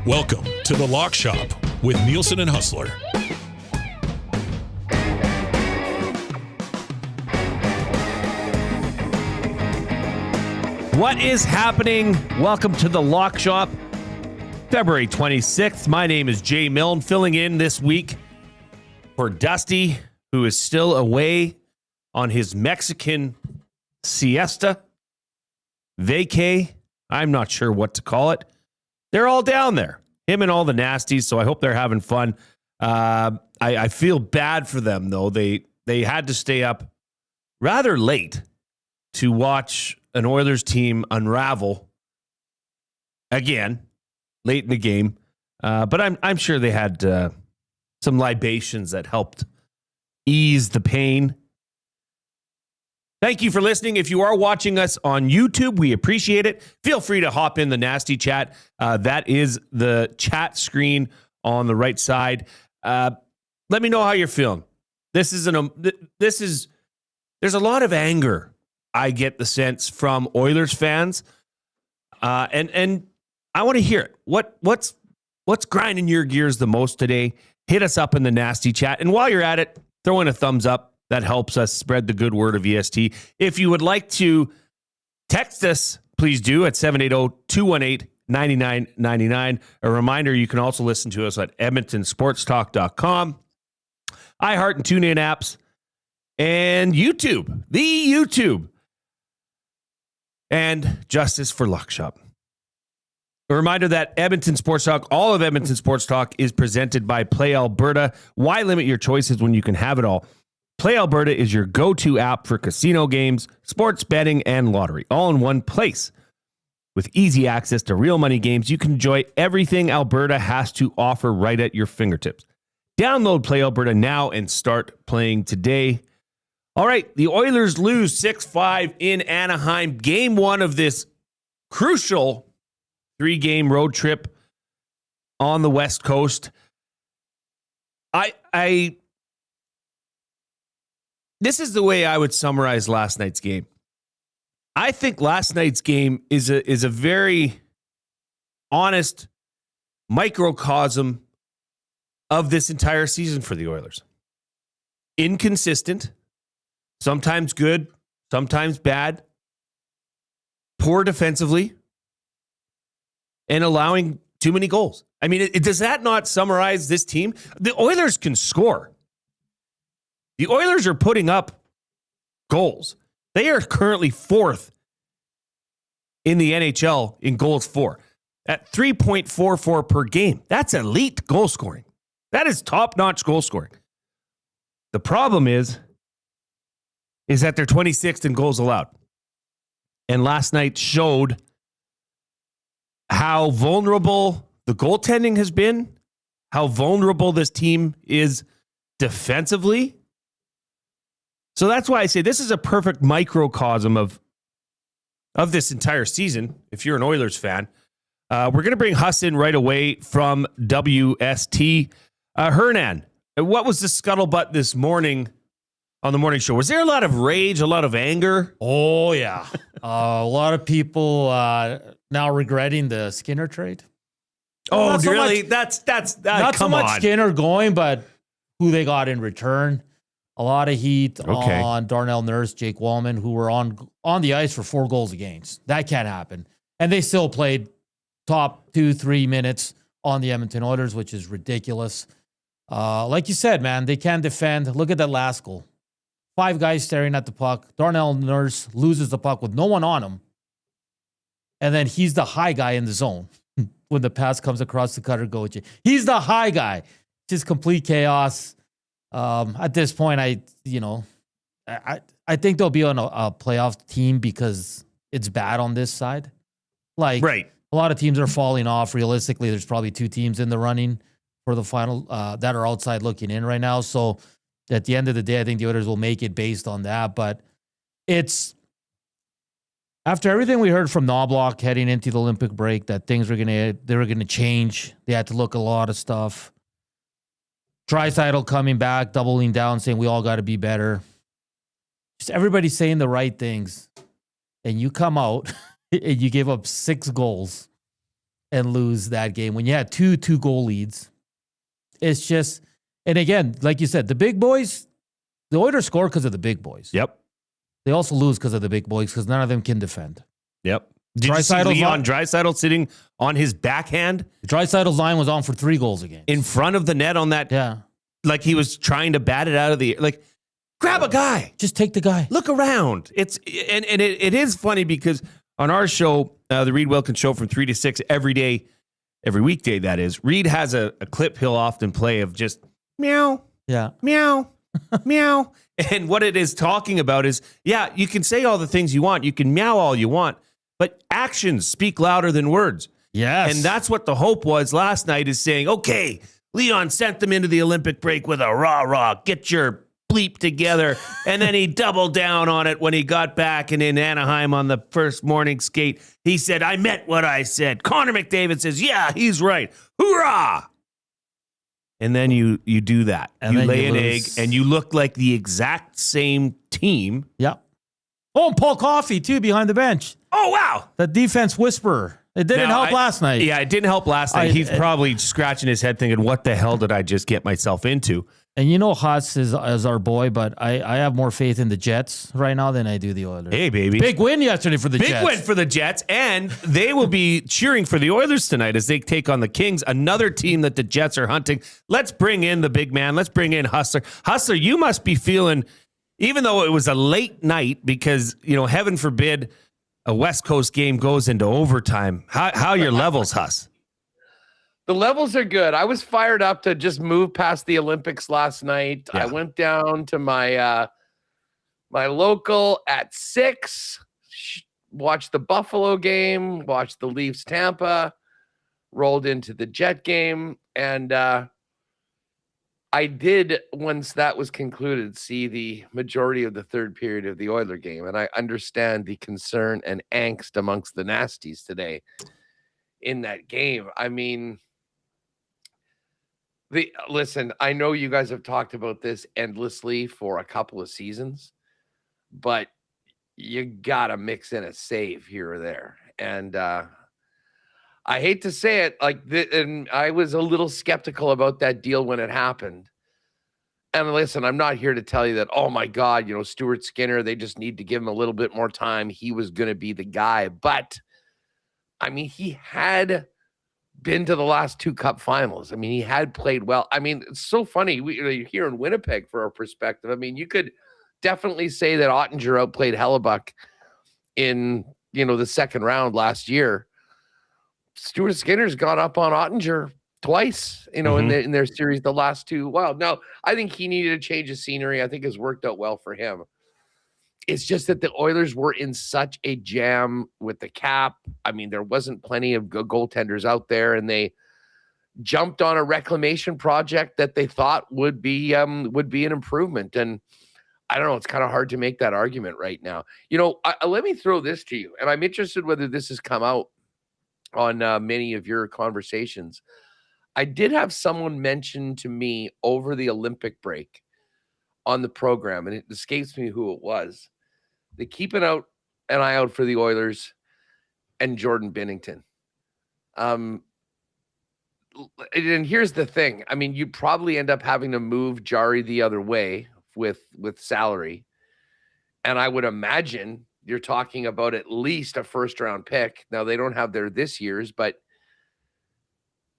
Welcome to the Lock Shop with Nielson and Hustler. What is happening? Welcome to the Lock Shop, February 26th. My name is Jay Milne, filling in this week for Dusty, who is still away on his Mexican siesta, vacay. I'm not sure what to call it. They're all down there, him and all the nasties, so I hope they're having fun. I feel bad for them, though. They had to stay up rather late to watch an Oilers team unravel again late in the game. But I'm sure they had some libations that helped ease the pain. Thank you for listening. If you are watching us on YouTube, we appreciate it. Feel free to hop in the nasty chat. That is the chat screen on the right side. Let me know how you're feeling. There's a lot of anger, I get the sense, from Oilers fans. And I want to hear it. What's grinding your gears the most today? Hit us up in the nasty chat. And while you're at it, throw in a thumbs up. That helps us spread the good word of EST. If you would like to text us, please do at 780-218-9999. A reminder, you can also listen to us at edmontonsportstalk.com, iHeart and TuneIn apps, and YouTube, the YouTube, and Justice for Lock Shop. A reminder that Edmonton Sports Talk, all of Edmonton Sports Talk, is presented by Play Alberta. Why limit your choices when you can have it all? Play Alberta is your go-to app for casino games, sports betting, and lottery, all in one place. With easy access to real money games, you can enjoy everything Alberta has to offer right at your fingertips. Download Play Alberta now and start playing today. All right, the Oilers lose 6-5 in Anaheim. Game one of this crucial 3-game road trip on the West Coast. This is the way I would summarize last night's game. I think last night's game is a very honest microcosm of this entire season for the Oilers. Inconsistent, sometimes good, sometimes bad, poor defensively, and allowing too many goals. I mean, does that not summarize this team? The Oilers can score. The Oilers are putting up goals. They are currently fourth in the NHL in goals for at 3.44 per game. That's elite goal scoring. That is top-notch goal scoring. The problem is that they're 26th in goals allowed. And last night showed how vulnerable the goaltending has been, how vulnerable this team is defensively. So that's why I say this is a perfect microcosm of this entire season, if you're an Oilers fan. We're going to bring Huss in right away from WST. Hernan, what was the scuttlebutt this morning on the morning show? Was there a lot of rage, a lot of anger? Oh, yeah. A lot of people now regretting the Skinner trade. Oh, not so really? much, That's not come so much on. Skinner going, but who they got in return. A lot of heat Okay. on Darnell Nurse, Jake Wallman, who were on the ice for 4 goals against. That can't happen. And they still played top 2-3 minutes on the Edmonton Oilers, which is ridiculous. Like you said, man, they can't defend. Look at that last goal. 5 guys staring at the puck. Darnell Nurse loses the puck with no one on him. And then he's the high guy in the zone when the pass comes across the cutter goalie. He's the high guy. Just complete chaos. At this point, I think they'll be on a playoff team because it's bad on this side. Like, Right. A lot of teams are falling off. Realistically, there's probably 2 teams in the running for the final that are outside looking in right now. So at the end of the day, I think the Oilers will make it based on that. But it's after everything we heard from Knobloch heading into the Olympic break that they were gonna change. They had to look at a lot of stuff. Draisaitl coming back, doubling down, saying we all got to be better. Just everybody saying the right things. And you come out and you give up 6 goals and lose that game when you had two goal leads. It's just, and again, like you said, the big boys, the Oilers score because of the big boys. Yep. They also lose because of the big boys because none of them can defend. Yep. Did you see Leon Draisaitl sitting on his backhand? Draisaitl's line was on for 3 goals a game. In front of the net on that. Yeah. Like he was trying to bat it out of the, like, grab a guy. Just take the guy. Look around. It is funny because on our show, the Reed Wilkins Show from 3 to 6 every day, every weekday, that is, Reed has a clip he'll often play of just meow, yeah, meow, meow. And what it is talking about is, yeah, you can say all the things you want. You can meow all you want, but actions speak louder than words. Yes. And that's what the hope was last night, is saying, okay, Leon sent them into the Olympic break with a rah-rah, get your bleep together. And then he doubled down on it when he got back, and in Anaheim on the first morning skate, he said, I meant what I said. Connor McDavid says, yeah, he's right. Hoorah! And then you do that. And you lay an egg, and you look like the exact same team. Yeah. Oh, and Paul Coffey, too, behind the bench. Oh, wow. The defense whisperer. It didn't help last night. Yeah, it didn't help last night. He's probably scratching his head thinking, what the hell did I just get myself into? And you know Huss is our boy, but I have more faith in the Jets right now than I do the Oilers. Hey, baby. Big win yesterday for the Jets. Big win for the Jets, and they will be cheering for the Oilers tonight as they take on the Kings, another team that the Jets are hunting. Let's bring in the big man. Let's bring in Hustler. Hustler, you must be feeling, even though it was a late night, because, heaven forbid, a West Coast game goes into overtime. How are your levels, Huss? The levels are good. I was fired up to just move past the Olympics last night. Yeah. I went down to my my local at 6, watched the Buffalo game, watched the Leafs Tampa, rolled into the Jet game, and I did, once that was concluded, see the majority of the third period of the Oiler game, and I understand the concern and angst amongst the nasties today in that game. I mean, listen, I know you guys have talked about this endlessly for a couple of seasons, but you got to mix in a save here or there. And I hate to say it, and I was a little skeptical about that deal when it happened. And listen, I'm not here to tell you that, oh my God, Stuart Skinner, they just need to give him a little bit more time. He was going to be the guy. But, I mean, he had been to the last 2 cup finals. I mean, he had played well. I mean, it's so funny. You're here in Winnipeg for our perspective. I mean, you could definitely say that Ottinger outplayed Hellebuck in, the second round last year. Stuart Skinner's gone up on Ottinger twice, in their series, the last 2. Wow. No, I think he needed a change of scenery. I think it's worked out well for him. It's just that the Oilers were in such a jam with the cap. I mean, there wasn't plenty of good goaltenders out there, and they jumped on a reclamation project that they thought would be an improvement. And I don't know, it's kind of hard to make that argument right now. Let me throw this to you, and I'm interested whether this has come out on many of your conversations. I did have someone mention to me over the Olympic break on the program, and it escapes me who it was. They keep an eye out for the Oilers and Jordan Binnington. And here's the thing. I mean, you'd probably end up having to move Jari the other way with salary. And I would imagine you're talking about at least a first-round pick. Now, they don't have their this year's, but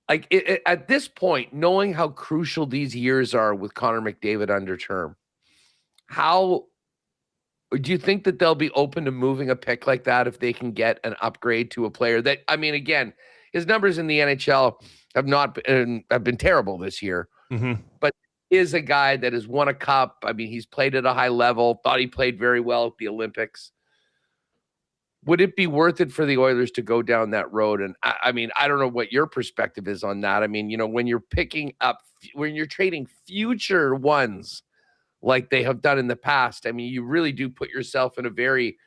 at this point, knowing how crucial these years are with Connor McDavid under term, how do you think that they'll be open to moving a pick like that if they can get an upgrade to a player that, I mean, again, his numbers in the NHL have been terrible this year, but is a guy that has won a cup. I mean, he's played at a high level, thought he played very well at the Olympics. Would it be worth it for the Oilers to go down that road? And I mean, I don't know what your perspective is on that. I mean, when you're when you're trading future ones like they have done in the past, I mean, you really do put yourself in a very,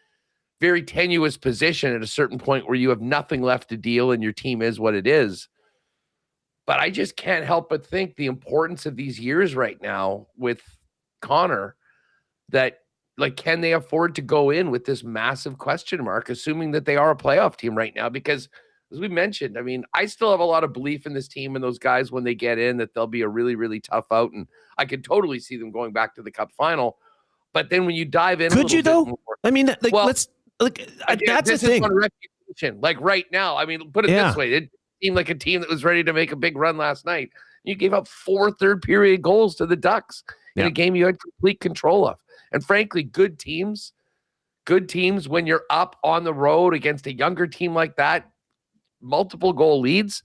very tenuous position at a certain point where you have nothing left to deal and your team is what it is. But I just can't help but think the importance of these years right now with Connor, that can they afford to go in with this massive question mark, assuming that they are a playoff team right now? Because as we mentioned, I mean, I still have a lot of belief in this team and those guys when they get in that they'll be a really, really tough out. And I could totally see them going back to the Cup final. But then when you dive in, could you though? More, I mean, like, well, let's like that's the this thing. Is on reputation. Like right now, I mean, put it this way: it seemed like a team that was ready to make a big run last night. You gave up 4 third-period goals to the Ducks in a game you had complete control of. And frankly, good teams, when you're up on the road against a younger team like that, multiple goal leads,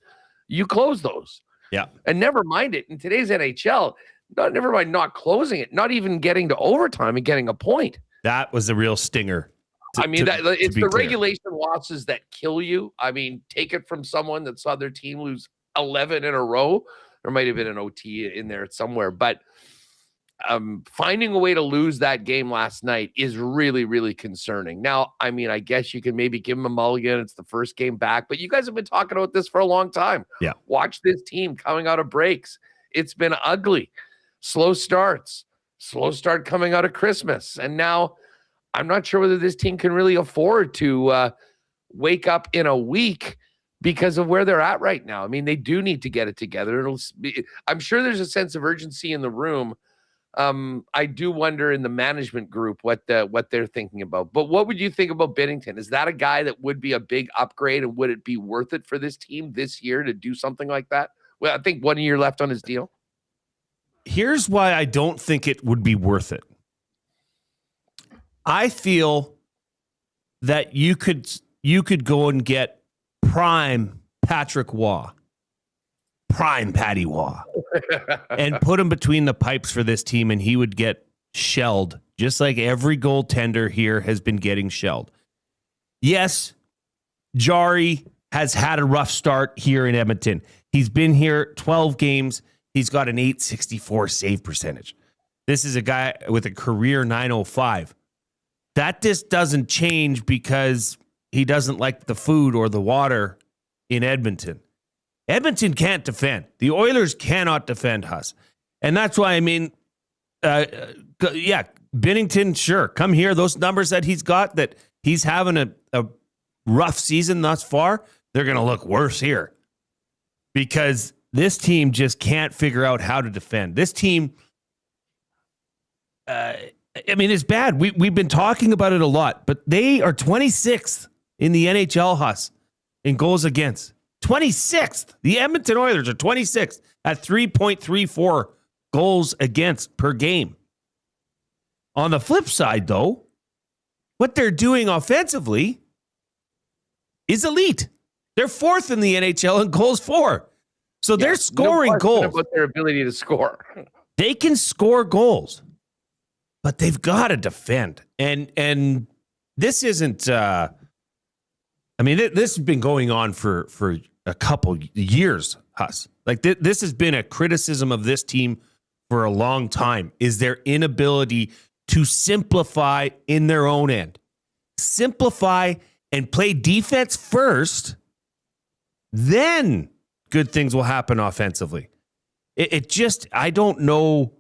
you close those. Yeah. And never mind it. In today's NHL, never mind not closing it, not even getting to overtime and getting a point. That was the real stinger. It's the regulation losses that kill you. I mean, take it from someone that saw their team lose 11 in a row. There might have been an OT in there somewhere, but finding a way to lose that game last night is really, really concerning. Now, I mean, I guess you can maybe give them a mulligan. It's the first game back, but you guys have been talking about this for a long time. Yeah. Watch this team coming out of breaks. It's been ugly. Slow start coming out of Christmas. And now I'm not sure whether this team can really afford to wake up in a week because of where they're at right now. I mean, they do need to get it together. I'm sure there's a sense of urgency in the room. I do wonder in the management group what they're thinking about. But what would you think about Binnington? Is that a guy that would be a big upgrade, and would it be worth it for this team this year to do something like that? Well, I think 1 year left on his deal. Here's why I don't think it would be worth it. I feel that you could go and get prime Patrick Waugh, prime Patty Waugh, and put him between the pipes for this team, and he would get shelled, just like every goaltender here has been getting shelled. Yes, Jari has had a rough start here in Edmonton. He's been here 12 games. He's got an .864 save percentage. This is a guy with a career .905. That just doesn't change because he doesn't like the food or the water in Edmonton. Edmonton can't defend. The Oilers cannot defend us. And that's why, I mean, Binnington, sure, come here. Those numbers that he's got, that he's having a rough season thus far, they're going to look worse here. Because this team just can't figure out how to defend. This team, it's bad. We've been talking about it a lot, but they are 26th in the NHL, Huss, in goals against. 26th. The Edmonton Oilers are 26th at 3.34 goals against per game. On the flip side, though, what they're doing offensively is elite. They're 4th in the NHL in goals for. So they're scoring goals. About their ability to score. They can score goals, but they've got to defend. And this isn't. This has been going on for a couple years, Huss. Like this has been a criticism of this team for a long time. Is their inability to simplify in their own end, simplify and play defense first, then good things will happen offensively. It just, I don't know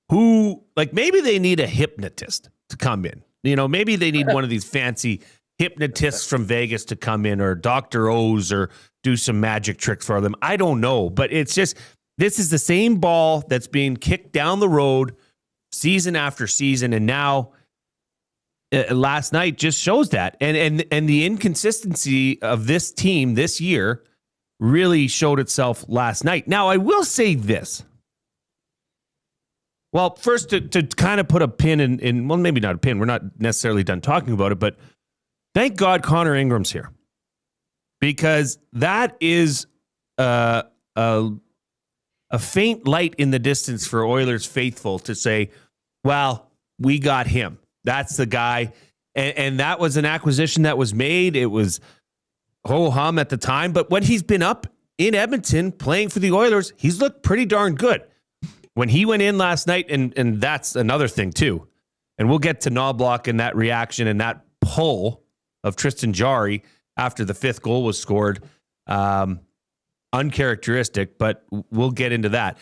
who, like maybe they need a hypnotist to come in. Maybe they need one of these fancy hypnotists from Vegas to come in, or Dr. O's, or do some magic tricks for them. I don't know, but it's just, this is the same ball that's being kicked down the road season after season. And now last night just shows that. And the inconsistency of this team this year really showed itself last night. Now, I will say this. Well, first, to kind of put a pin in, well, maybe not a pin. We're not necessarily done talking about it, but thank God Connor Ingram's here. Because that is a faint light in the distance for Oilers faithful to say, well, we got him. That's the guy. And that was an acquisition that was made. It was ho-hum at the time. But when he's been up in Edmonton playing for the Oilers, he's looked pretty darn good. When he went in last night, and that's another thing too, and we'll get to Knobloch and that reaction and that pull of Tristan Jarry after the 5th goal was scored. Uncharacteristic, but we'll get into that.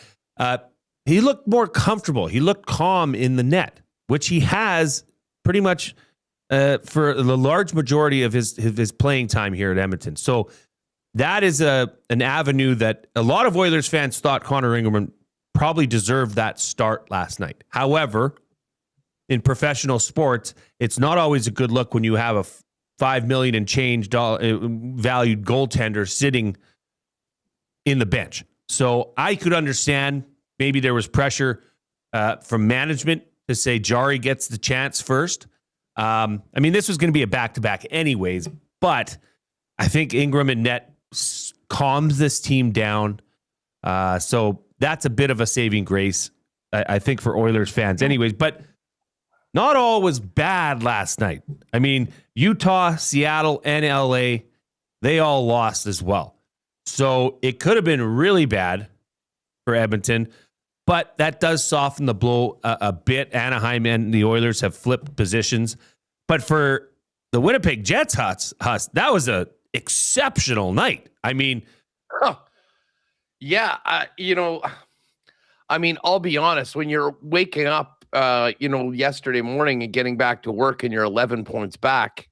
He looked more comfortable. He looked calm in the net, which he has pretty much for the large majority of his playing time here at Edmonton. So that is an avenue that a lot of Oilers fans thought Connor Ingram probably deserved that start last night. However, in professional sports, it's not always a good look when you have a $5 million and change valued goaltender sitting in the bench. So I could understand maybe there was pressure from management to say Jari gets the chance first. I mean, this was going to be a back-to-back anyways, but I think Ingram and net calms this team down. So that's a bit of a saving grace, I think, for Oilers fans anyways. But not all was bad last night. I mean, Utah, Seattle, and LA, they all lost as well. So it could have been really bad for Edmonton, but that does soften the blow a bit. Anaheim and the Oilers have flipped positions. But for the Winnipeg Jets, Huss, that was a exceptional night. I mean, yeah, I mean, I'll be honest, when you're waking up, yesterday morning and getting back to work and you're 11 points back,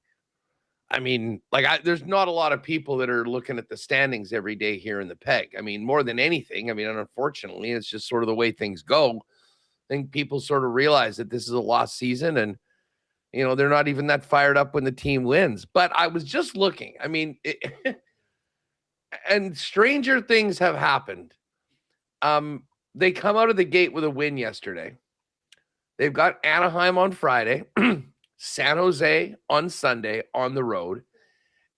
I mean, there's not a lot of people that are looking at the standings every day here in the Peg. I mean, more than anything, I mean, unfortunately, it's just sort of the way things go. I think people sort of realize that this is a lost season and, they're not even that fired up when the team wins. But I was just looking, I mean, and stranger things have happened. They come out of the gate with a win yesterday. They've got Anaheim on Friday, San Jose on Sunday on the road,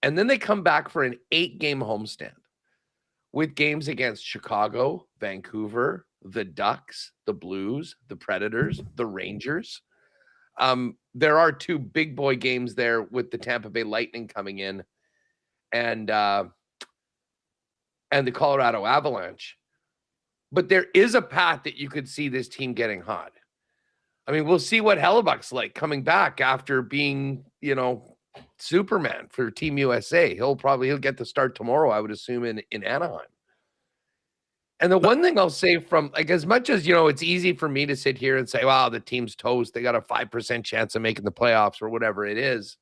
and then they come back for an 8-game homestand with games against Chicago, Vancouver, the Ducks, the Blues, the Predators, the Rangers. There are 2 big boy games there with the Tampa Bay Lightning coming in and the Colorado Avalanche. But there is a path that you could see this team getting hot. I mean, we'll see what Hellebuck's like coming back after being, Superman for Team USA. He'll get the start tomorrow, I would assume, in Anaheim. And the one thing I'll say from, as much as, it's easy for me to sit here and say, wow, the team's toast. They got a 5% chance of making the playoffs or whatever it is.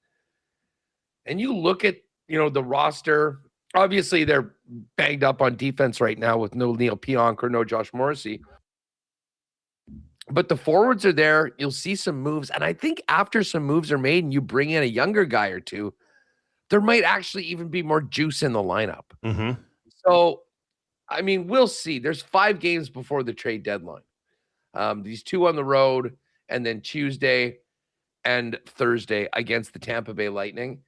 And you look at, the roster, obviously they're banged up on defense right now with no Neil Pionk or no Josh Morrissey. But the forwards are there. You'll see some moves. And I think after some moves are made and you bring in a younger guy or two, there might actually even be more juice in the lineup. Mm-hmm. So, I mean, we'll see. There's 5 games before the trade deadline. These 2 on the road and then Tuesday and Thursday against the Tampa Bay Lightning.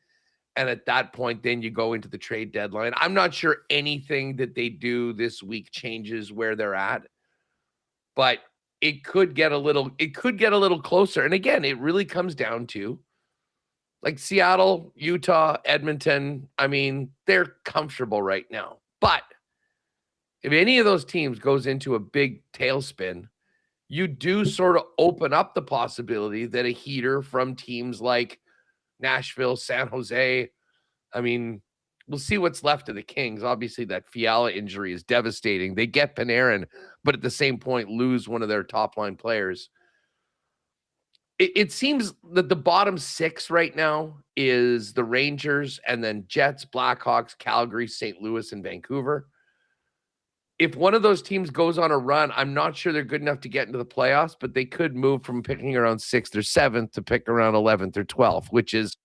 And at that point, then you go into the trade deadline. I'm not sure anything that they do this week changes where they're at, but it could get a little closer. And again, it really comes down to Seattle, Utah, Edmonton. I mean, they're comfortable right now. But if any of those teams goes into a big tailspin, you do sort of open up the possibility that a heater from teams like Nashville, San Jose, I mean, we'll see what's left of the Kings. Obviously, that Fiala injury is devastating. They get Panarin, but at the same point, lose one of their top-line players. It seems that the bottom 6 right now is the Rangers and then Jets, Blackhawks, Calgary, St. Louis, and Vancouver. If one of those teams goes on a run, I'm not sure they're good enough to get into the playoffs, but they could move from picking around 6th or 7th to pick around 11th or 12th, which is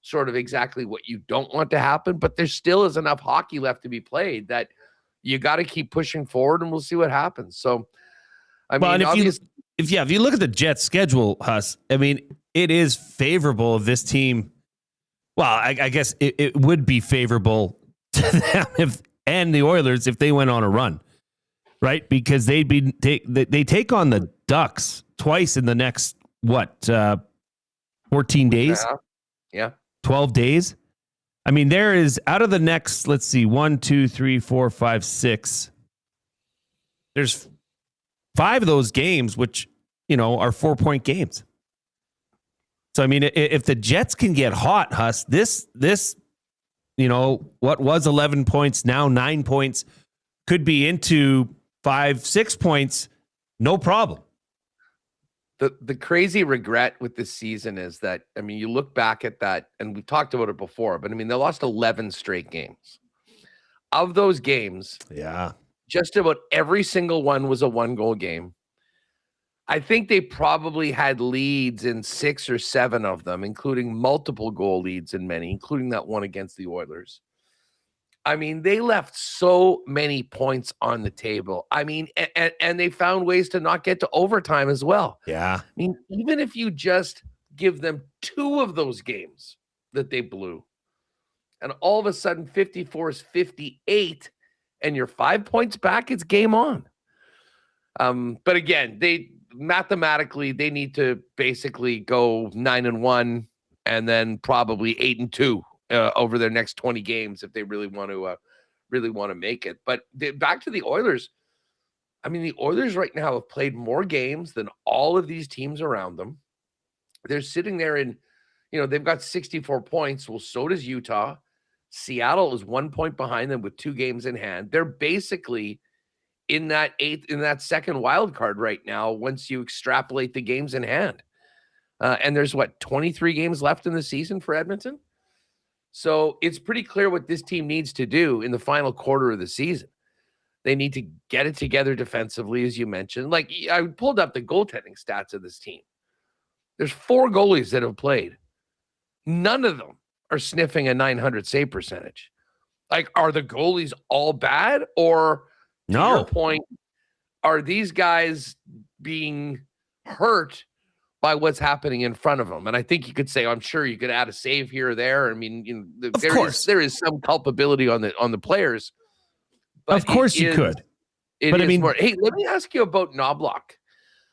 sort of exactly what you don't want to happen. But there still is enough hockey left to be played that you got to keep pushing forward, and we'll see what happens. So, I mean, if you look at the Jets schedule, Huss, I mean, it is favorable of this team. Well, I guess it would be favorable to them and the Oilers if they went on a run, right? Because they take on the Ducks twice in the next 14 days? Yeah. 12 days. I mean, there is out of the next, let's see, 1, 2, 3, 4, 5, 6. There's 5 of those games, which, are 4-point games. So, I mean, if the Jets can get hot, Huss, this, what was 11 points, now 9 points, could be into 5, 6 points, no problem. The crazy regret with this season is that, I mean, you look back at that, and we've talked about it before, but I mean, they lost 11 straight games. of those games, Yeah. just about every single one was a 1-goal game. I think they probably had leads in 6 or 7 of them, including multiple goal leads in many, including that one against the Oilers. I mean, they left so many points on the table. I mean, and they found ways to not get to overtime as well. Yeah. I mean, even if you just give them 2 of those games that they blew, and all of a sudden 54 is 58, and you're 5 points back, it's game on. But again, they mathematically they need to basically go 9-1 and then probably 8-2 over their next 20 games if they really want to make it. But back to the Oilers. I mean, the Oilers right now have played more games than all of these teams around them. They're sitting there in, they've got 64 points. Well, so does Utah. Seattle is 1 point behind them with 2 games in hand. They're basically in that second wild card right now once you extrapolate the games in hand. And there's 23 games left in the season for Edmonton. So it's pretty clear what this team needs to do in the final quarter of the season. They need to get it together defensively, as you mentioned. Like, I pulled up the goaltending stats of this team. There's 4 goalies that have played. None of them are sniffing a .900 save percentage. Like, are the goalies all bad? Or, to your point, are these guys being hurt by what's happening in front of them? And I think you could say, I'm sure you could add a save here or there. I mean, there is some culpability on the players. But of course you could. But I mean, more. Hey, let me ask you about Knobloch.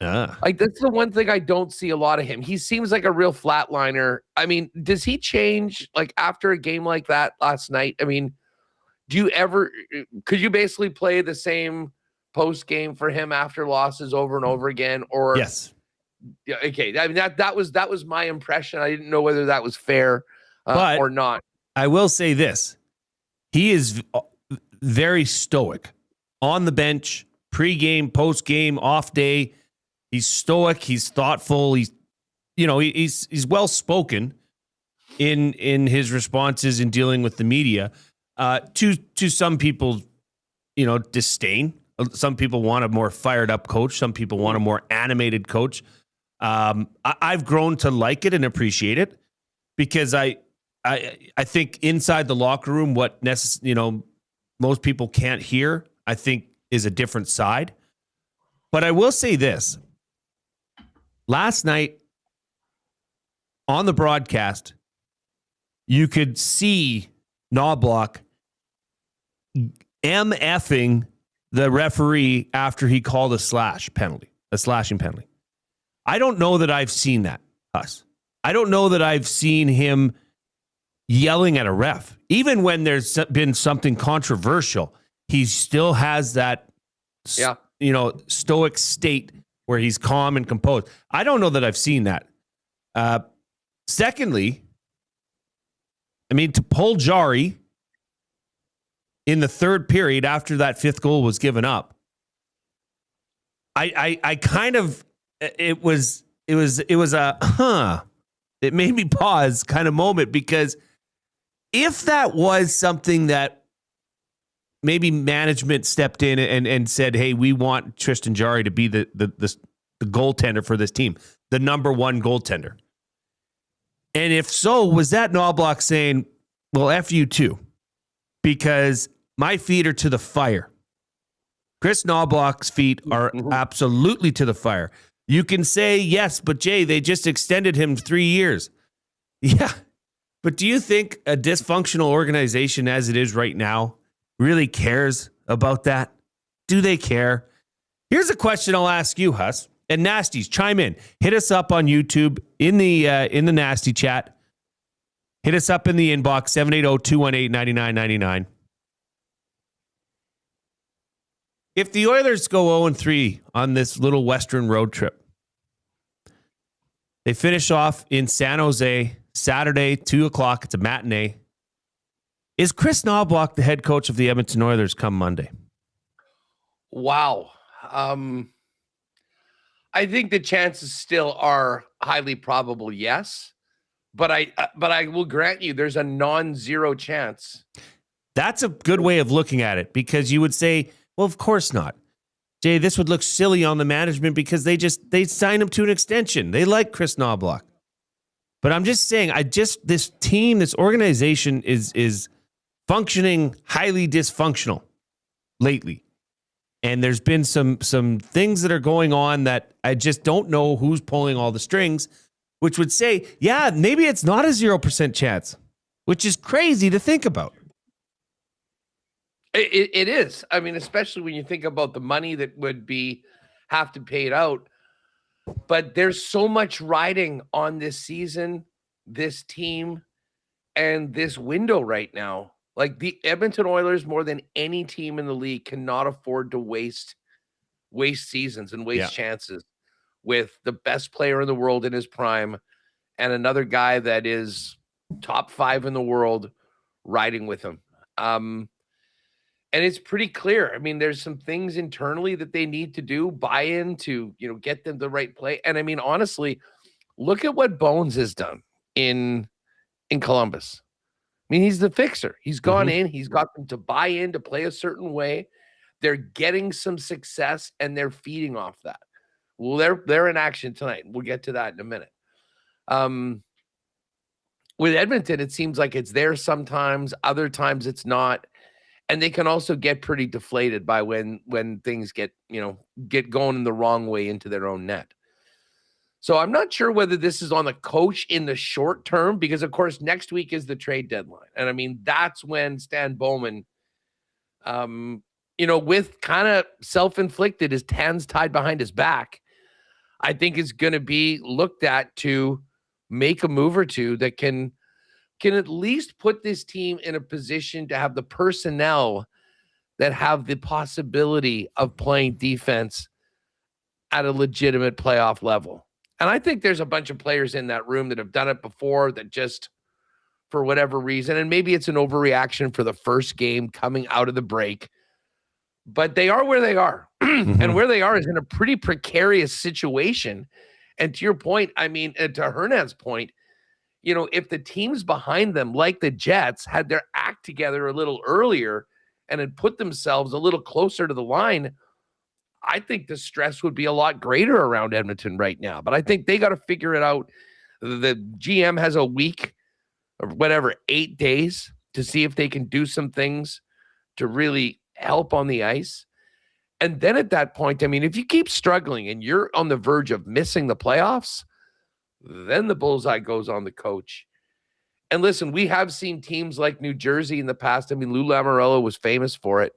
Like, that's the one thing I don't see a lot of him. He seems like a real flatliner. I mean, does he change like after a game like that last night? I mean, could you basically play the same post game for him after losses over and over again? Or yes. Yeah. Okay. I mean, that was my impression. I didn't know whether that was fair or not. I will say this. He is very stoic on the bench, pre-game, post-game, off day. He's stoic. He's thoughtful. He's well-spoken in his responses in dealing with the media. To some people, disdain. Some people want a more fired up coach. Some people want a more animated coach. I've grown to like it and appreciate it because I think inside the locker room, what most people can't hear, I think, is a different side. But I will say this. Last night on the broadcast, you could see Knobloch MFing the referee after he called a slashing penalty. I don't know that I've seen that, I don't know that I've seen him yelling at a ref. Even when there's been something controversial, he still has that, stoic state where he's calm and composed. I don't know that I've seen that. Secondly, I mean, to pull Jari in the third period after that 5th goal was given up, I kind of, it was a, it made me pause kind of moment, because if that was something that maybe management stepped in and said, hey, we want Tristan Jarry to be the goaltender for this team, the number 1 goaltender. And if so, was that Knobloch saying, well, F you too, because my feet are to the fire. Chris Knobloch's feet are absolutely to the fire. You can say, yes, but Jay, they just extended him 3 years. Yeah. But do you think a dysfunctional organization as it is right now really cares about that? Do they care? Here's a question I'll ask you, Huss. And Nasties, chime in. Hit us up on YouTube in the Nasty chat. Hit us up in the inbox, 780-218-9999. If the Oilers go 0-3 on this little Western road trip, they finish off in San Jose Saturday, 2:00. It's a matinee. Is Chris Knobloch the head coach of the Edmonton Oilers come Monday? Wow. I think the chances still are highly probable, yes. But I will grant you there's a non-zero chance That's a good way of looking at it, because you would say, well, of course not. Jay, this would look silly on the management because they signed him to an extension. They like Chris Knobloch. But I'm just saying, this team, this organization is functioning highly dysfunctional lately. And there's been some things that are going on that I just don't know who's pulling all the strings, which would say, yeah, maybe it's not a 0% chance, which is crazy to think about. It is. I mean, especially when you think about the money that would have to pay it out. But there's so much riding on this season, this team, and this window right now. Like, the Edmonton Oilers, more than any team in the league, cannot afford to waste seasons and waste chances with the best player in the world in his prime and another guy that is top 5 in the world riding with him. And it's pretty clear. I mean, there's some things internally that they need to do, buy in to, get them the right play. And I mean, honestly, look at what Bones has done in Columbus. I mean, he's the fixer. He's gone in, he's got them to buy in, to play a certain way. They're getting some success and they're feeding off that. Well, they're in action tonight. We'll get to that in a minute. With Edmonton, it seems like it's there sometimes, other times it's not. And they can also get pretty deflated by when things get going in the wrong way into their own net. So I'm not sure whether this is on the coach in the short term, because of course next week is the trade deadline. And I mean, that's when Stan Bowman, with kind of self-inflicted, his hands tied behind his back, I think is going to be looked at to make a move or two that can at least put this team in a position to have the personnel that have the possibility of playing defense at a legitimate playoff level. And I think there's a bunch of players in that room that have done it before that just, for whatever reason, and maybe it's an overreaction for the first game coming out of the break, but they are where they are. And where they are is in a pretty precarious situation. And to your point, I mean, and to Hernan's point, if the teams behind them, like the Jets, had their act together a little earlier and had put themselves a little closer to the line, I think the stress would be a lot greater around Edmonton right now. But I think they got to figure it out. The GM has a week or whatever, 8 days to see if they can do some things to really help on the ice. And then at that point, I mean, if you keep struggling and you're on the verge of missing the playoffs, then the bullseye goes on the coach. And listen, we have seen teams like New Jersey in the past. I mean, Lou Lamoriello was famous for it,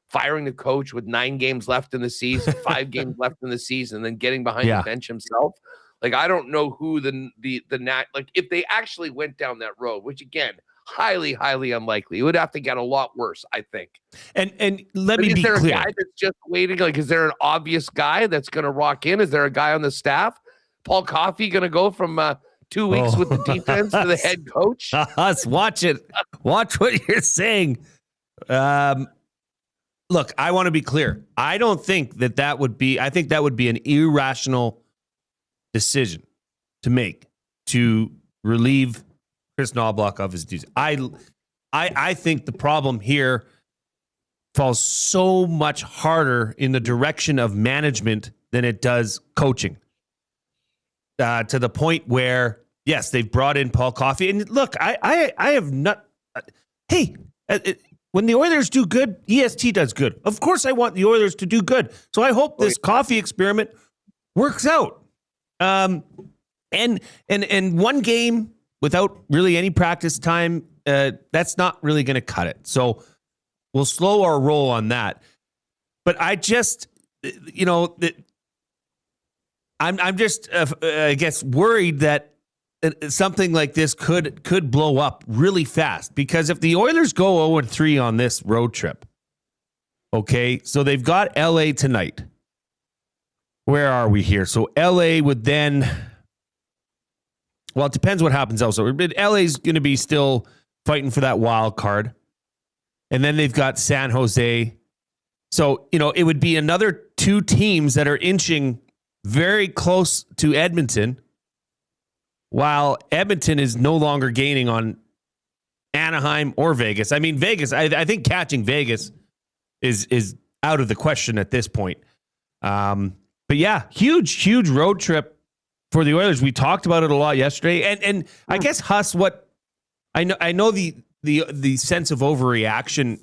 firing the coach with 9 games left in the season, 5 games left in the season, and then getting behind the bench himself. Like, I don't know who if they actually went down that road, which again, highly, highly unlikely. It would have to get a lot worse, I think. And let me be clear. Is there a guy that's just waiting? Like, is there an obvious guy that's going to rock in? Is there a guy on the staff? Paul Coffey going to go from 2 weeks with the defense to the head coach? Watch it. Watch what you're saying. Look, I want to be clear. I don't think that would be. I think that would be an irrational decision to make to relieve Chris Knobloch of his duties. I think the problem here falls so much harder in the direction of management than it does coaching. To the point where, yes, they've brought in Paul Coffey. And look, I have not. When the Oilers do good, EST does good. Of course, I want the Oilers to do good. So I hope this Coffey experiment works out. And one game without really any practice time, that's not really going to cut it. So we'll slow our roll on that. But I just, I'm just, I guess, worried that something like this could blow up really fast. Because if the Oilers go 0-3 on this road trip, okay, so they've got LA tonight. Where are we here? So LA would then, well, it depends what happens also. But LA's going to be still fighting for that wild card. And then they've got San Jose. So, it would be another 2 teams that are inching very close to Edmonton, while Edmonton is no longer gaining on Anaheim or Vegas. I mean, Vegas, I think catching Vegas is out of the question at this point. But yeah, huge road trip for the Oilers. We talked about it a lot yesterday. And I guess, Huss, what I know the sense of overreaction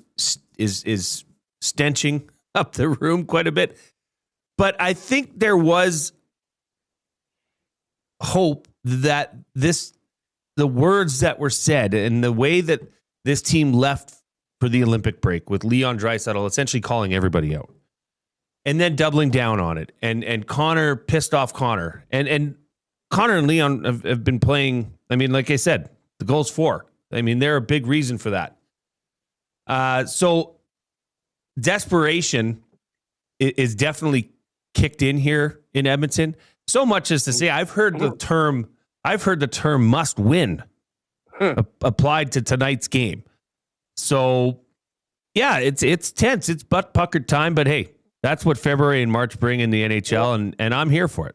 is stenching up the room quite a bit. But I think there was hope that the words that were said and the way that this team left for the Olympic break with Leon Draisaitl essentially calling everybody out and then doubling down on it. And Connor pissed off Connor. And Connor and Leon have been playing. I mean, like I said, the goal's 4. I mean, they're a big reason for that. So desperation is definitely kicked in here in Edmonton. So much as to say, I've heard the term must win applied to tonight's game. So yeah, it's tense. It's butt puckered time, but hey, that's what February and March bring in the NHL, and I'm here for it.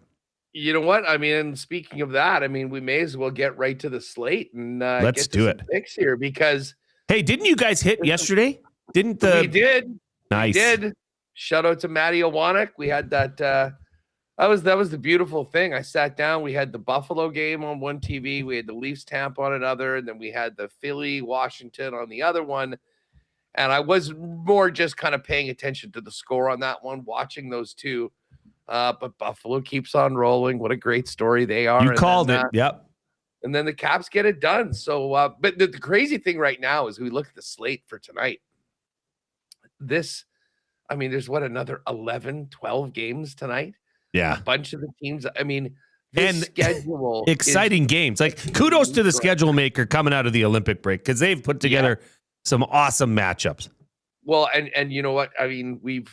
You know what? I mean, speaking of that, I mean, we may as well get right to the slate and let's do it. Picks here because hey, didn't you guys hit yesterday? We did. Nice. We did. Shout out to Matty Owanek. We had that. That was the beautiful thing. I sat down. We had the Buffalo game on one TV. We had the Leafs Tampa on another, and then we had the Philly Washington on the other one. And I was more just kind of paying attention to the score on that one, watching those two. But Buffalo keeps on rolling. What a great story they are. You called it. Yep. And then the Caps get it done. So, but the crazy thing right now is we look at the slate for tonight. I mean, there's another 11, 12 games tonight. Yeah. A bunch of the teams. I mean, this schedule. Exciting games. Like, kudos to the schedule maker coming out of the Olympic break because they've put together some awesome matchups. Well, and you know what? I mean, we've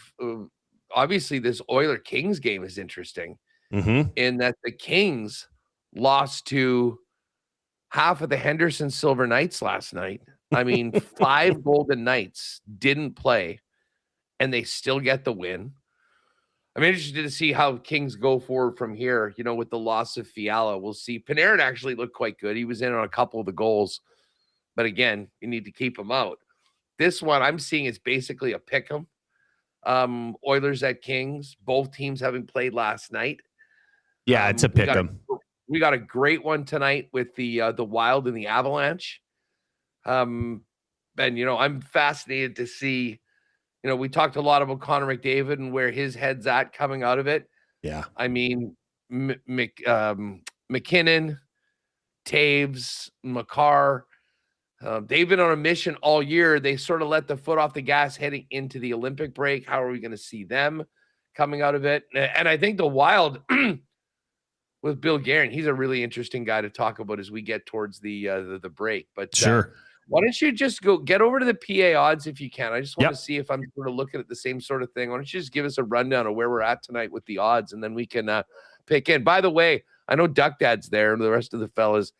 obviously this Oiler Kings game is interesting in that the Kings lost to half of the Henderson Silver Knights last night. I mean, 5 Golden Knights didn't play, and they still get the win. I'm interested to see how Kings go forward from here, you know, with the loss of Fiala. We'll see. Panarin actually looked quite good. He was in on a couple of the goals. But again, you need to keep him out. This one I'm seeing is basically a pick'em. Oilers at Kings, both teams having played last night. Yeah, it's a pick'em. We got a great one tonight with the Wild and the Avalanche. And you know, I'm fascinated to see. You know, we talked a lot about Connor McDavid and where his head's at coming out of it. Yeah. I mean, McKinnon, Taves, Makar, they've been on a mission all year. They sort of let the foot off the gas heading into the Olympic break. How are we going to see them coming out of it? And I think the Wild with Bill Guerin, he's a really interesting guy to talk about as we get towards the break. But sure. Why don't you just go get over to the PA odds if you can? I just want to see if I'm sort of looking at the same sort of thing. Why don't you just give us a rundown of where we're at tonight with the odds, and then we can pick in. By the way, I know Duck Dad's there and the rest of the fellas.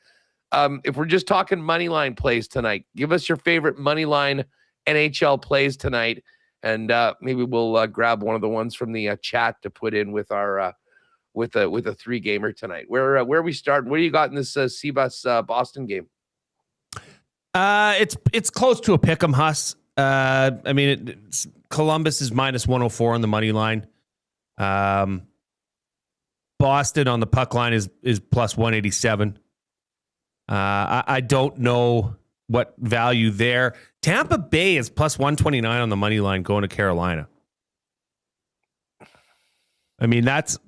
If we're just talking money line plays tonight, give us your favorite money line NHL plays tonight, and maybe we'll grab one of the ones from the chat to put in with our with a 3-gamer tonight. Where we start? What do you got in this Seabus Boston game? It's close to a pick'em, Huss. I mean, Columbus is -104 on the money line. Boston on the puck line is +187. I don't know what value there. Tampa Bay is +129 on the money line going to Carolina. I mean, that's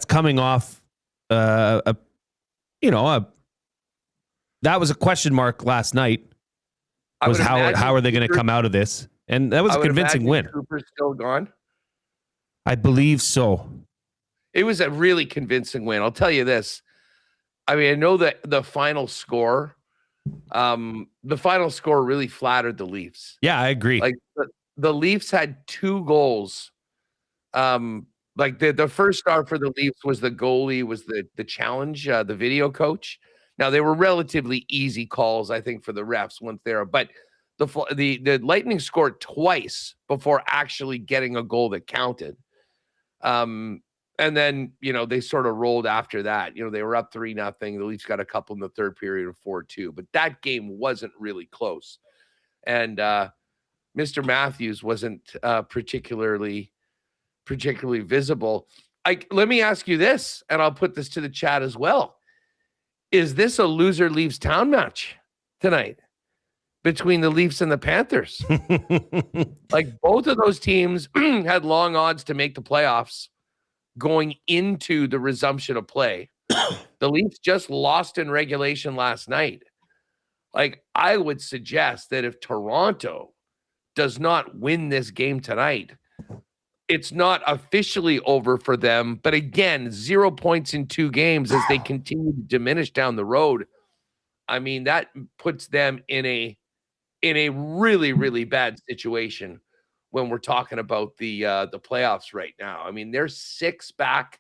coming off that was a question mark last night. Was how are they going to come out of this? And that was a convincing win. Cooper's still gone. I believe so. It was a really convincing win. I'll tell you this. I mean, I know that the final score really flattered the Leafs. Yeah, I agree. Like the Leafs had 2 goals. Like the first star for the Leafs was the goalie, was the challenge, the video coach. Now they were relatively easy calls, I think, for the refs once there. But the Lightning scored twice before actually getting a goal that counted. And then, they sort of rolled after that. They were up 3-0. The Leafs got a couple in the third period of 4-2, but that game wasn't really close. And Mr. Matthews wasn't particularly visible. Let me ask you this, and I'll put this to the chat as well. Is this a loser leaves town match tonight between the Leafs and the Panthers? Both of those teams had long odds to make the playoffs going into the resumption of play. The Leafs just lost in regulation last night. I would suggest that if Toronto does not win this game tonight, it's not officially over for them. But again, 0 points in 2 games as they continue to diminish down the road. I mean, that puts them in a really, really bad situation when we're talking about the playoffs right now. I mean, they're 6 back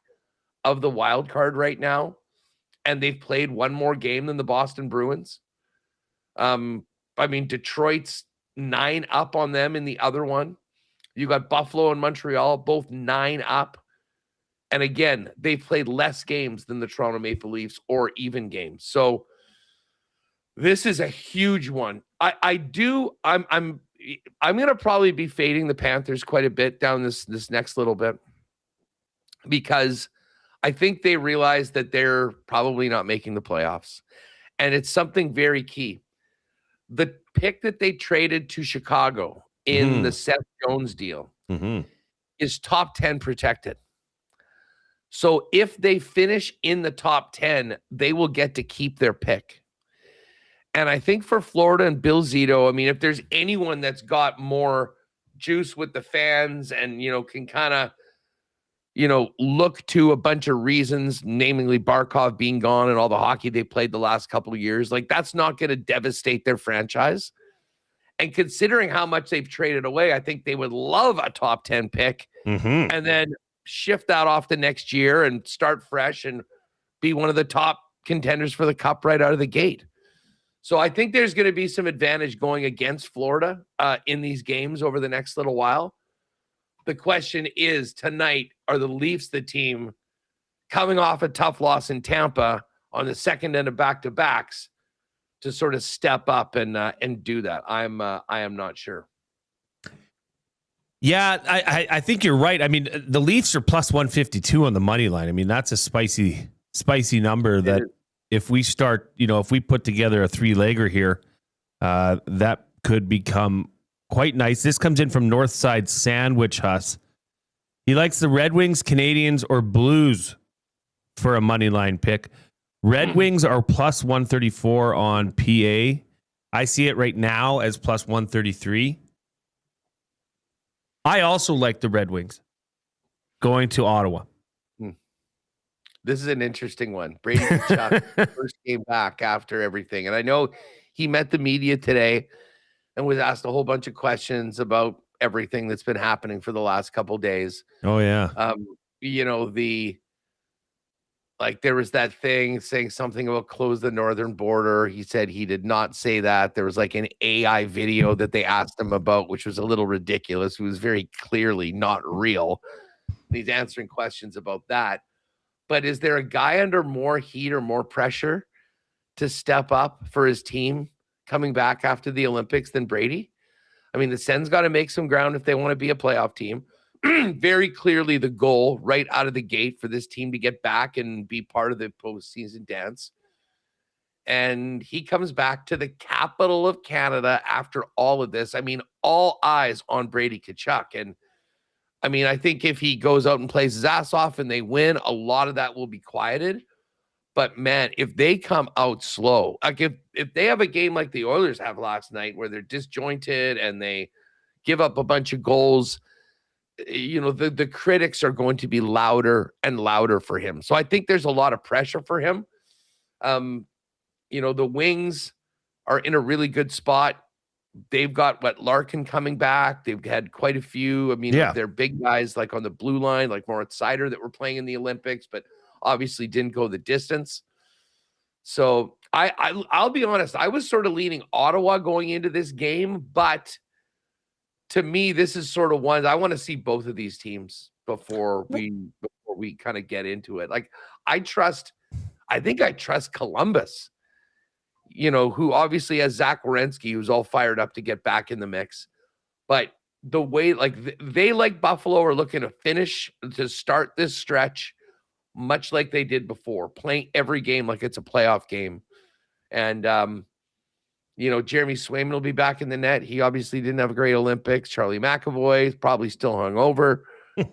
of the wild card right now, and they've played one more game than the Boston Bruins. Detroit's 9 up on them in the other one. You got Buffalo and Montreal, both 9 up. And again, they've played less games than the Toronto Maple Leafs, or even games. So this is a huge one. I'm going to probably be fading the Panthers quite a bit down this next little bit, because I think they realize that they're probably not making the playoffs. And it's something very key. The pick that they traded to Chicago in the Seth Jones deal is top 10 protected. So if they finish in the top 10, they will get to keep their pick. And I think for Florida and Bill Zito, I mean, if there's anyone that's got more juice with the fans and, can kind of, look to a bunch of reasons, namely Barkov being gone and all the hockey they played the last couple of years, that's not going to devastate their franchise. And considering how much they've traded away, I think they would love a top 10 pick and then shift that off the next year and start fresh and be one of the top contenders for the cup right out of the gate. So I think there's going to be some advantage going against Florida in these games over the next little while. The question is, tonight, are the Leafs the team coming off a tough loss in Tampa on the second end of back-to-backs to sort of step up and do that? I am not sure. Yeah, I think you're right. I mean, the Leafs are plus 152 on the money line. I mean, that's a spicy number that if we start, if we put together a 3-legger here, that could become quite nice. This comes in from Northside Sandwich Huss. He likes the Red Wings, Canadians, or Blues for a money line pick. Red Wings are plus 134 on PA. I see it right now as plus 133. I also like the Red Wings going to Ottawa. This is an interesting one. Brady Tkachuk first came back after everything. And I know he met the media today and was asked a whole bunch of questions about everything that's been happening for the last couple of days. Oh, yeah. There was that thing saying something about close the northern border. He said he did not say that. There was an AI video that they asked him about, which was a little ridiculous. It was very clearly not real. He's answering questions about that. But is there a guy under more heat or more pressure to step up for his team coming back after the Olympics than Brady? I mean, the Sens got to make some ground if they want to be a playoff team. Very clearly the goal right out of the gate for this team to get back and be part of the postseason dance. And he comes back to the capital of Canada after all of this. I mean, all eyes on Brady Tkachuk. And I mean, I think if he goes out and plays his ass off and they win, a lot of that will be quieted. But man, if they come out slow, if they have a game like the Oilers have last night where they're disjointed and they give up a bunch of goals, the critics are going to be louder and louder for him. So I think there's a lot of pressure for him. The Wings are in a really good spot. They've got Larkin coming back. They've had quite a few. I mean, they're big guys like on the blue line, like Moritz Seider that were playing in the Olympics, but obviously didn't go the distance. So I'll be honest. I was sort of leaning Ottawa going into this game, but to me, this is sort of one I want to see both of these teams before we before we kind of get into it. Like, I think I trust Columbus, who obviously has Zach Werenski, who's all fired up to get back in the mix. But the way, like, they, like Buffalo, are looking to start this stretch much like they did before, playing every game like it's a playoff game. And, Jeremy Swayman will be back in the net. He obviously didn't have a great Olympics. Charlie McAvoy is probably still hungover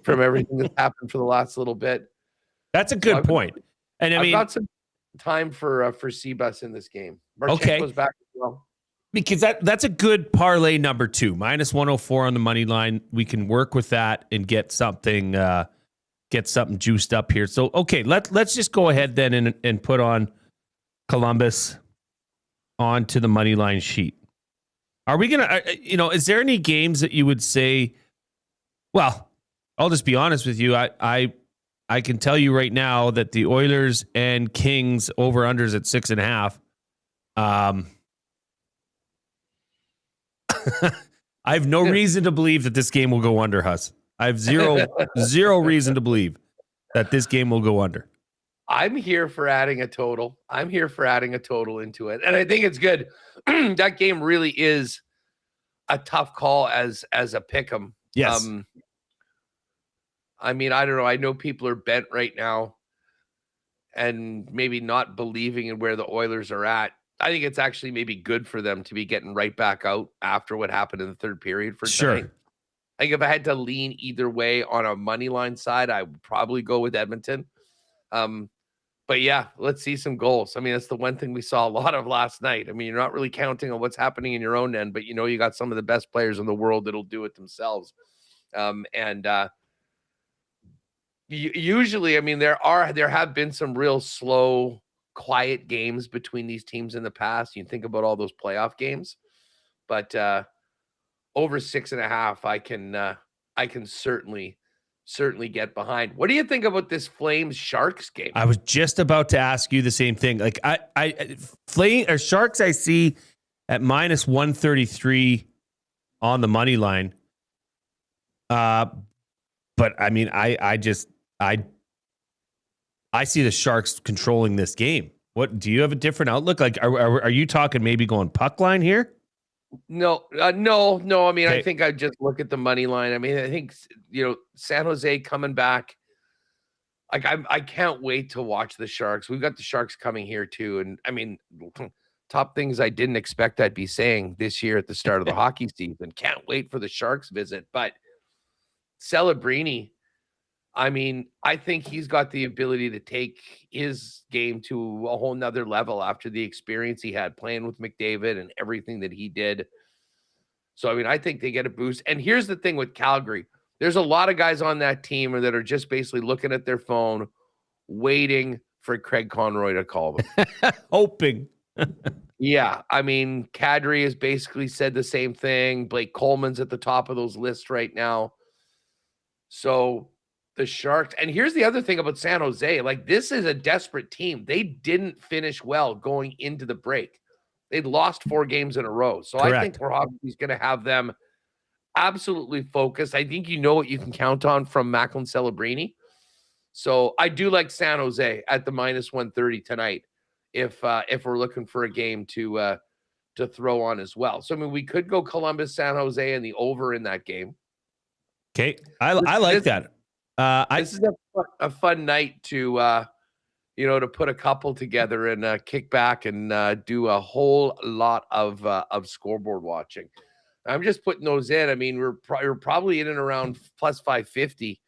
from everything that's happened for the last little bit. That's a good point. And I've got some time for Seabus in this game. Marchenko's back as well. Because that's a good parlay number 2, -104 on the money line. We can work with that and get something juiced up here. So okay, let's just go ahead then and put on Columbus onto the money line sheet. Are we gonna? Is there any games that you would say? Well, I'll just be honest with you. I can tell you right now that the Oilers and Kings over-unders at 6.5. I have no reason to believe that this game will go under, Huss. I have zero reason to believe that this game will go under. I'm here for adding a total. Into it. And I think it's good. That game really is a tough call as a pick'em. Yes. I mean, I don't know. I know people are bent right now and maybe not believing in where the Oilers are at. I think it's actually maybe good for them to be getting right back out after what happened in the third period for tonight. Sure. I think if I had to lean either way on a money line side, I would probably go with Edmonton. But yeah, let's see some goals. I mean, that's the one thing we saw a lot of last night. I mean, you're not really counting on what's happening in your own end, but you got some of the best players in the world that'll do it themselves. Usually, I mean, there have been some real slow, quiet games between these teams in the past. You think about all those playoff games, but over 6.5, I can certainly get behind. What do you think about this Flames Sharks game? I was just about to ask you the same thing. Like Sharks, I see at -133 on the money line. But I mean, I see the Sharks controlling this game. What do you have a different outlook? Like, are you talking maybe going puck line here? No. I mean, Okay. I think I just look at the money line. I mean, I think San Jose coming back. Like, I can't wait to watch the Sharks. We've got the Sharks coming here too, and I mean, top things I didn't expect I'd be saying this year at the start of the hockey season. Can't wait for the Sharks visit, but Celebrini. I mean, I think he's got the ability to take his game to a whole nother level after the experience he had playing with McDavid and everything that he did. So, I mean, I think they get a boost. And here's the thing with Calgary. There's a lot of guys on that team that are just basically looking at their phone, waiting for Craig Conroy to call them. Hoping. Yeah. I mean, Kadri has basically said the same thing. Blake Coleman's at the top of those lists right now. So the Sharks, and here's the other thing about San Jose, like, this is a desperate team. They didn't finish well going into the break. They'd lost 4 games in a row. So Correct. I think Prohobsky's going to have them absolutely focused. I think what you can count on from Macklin Celebrini. So I do like San Jose at the -130 tonight if we're looking for a game to throw on as well. So, I mean, we could go Columbus, San Jose, and the over in that game. Okay. I like that. This is a fun night to put a couple together and kick back and do a whole lot of scoreboard watching. I'm just putting those in. I mean, we're probably in and around plus 550